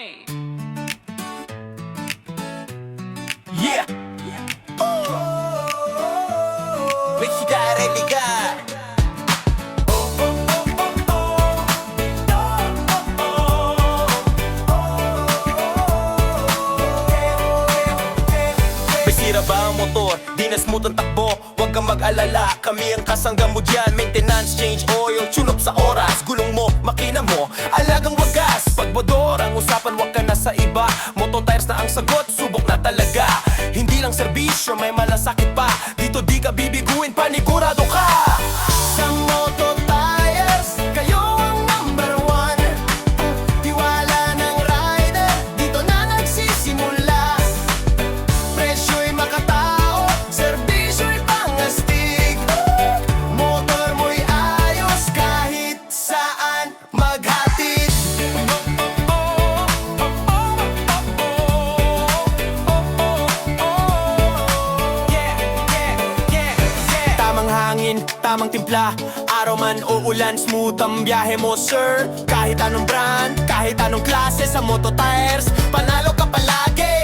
Hey! Yeah! Velocidade ligar. May sira ba ang motor? Di na smooth ang takbo. Huwag kang mag-alala, kami ang kasangga mo dyan. Maintenance, change oil, tune up sa oras. Gulong mo, makina mo, alagang wagas. Pag bodor ang usapan, huwag ka na sa iba. Moto tires na ang sagot, subok na talaga. Hindi lang serbisyo, may malasakit pa. Dito di ka bibiguin, panigurado ka. Sa Moto Tires, kayo ang number one. Tiwala ng rider, dito na nagsisimula. Presyo'y makatao, serbisyo'y pangastig. Motor mo'y ayos kahit saan maghatid. Tamang hangin, tamang timpla. Araw man o ulan, smooth ang biyahe mo, sir. Kahit anong brand, kahit anong klase, sa Moto Tires panalo ka palagi.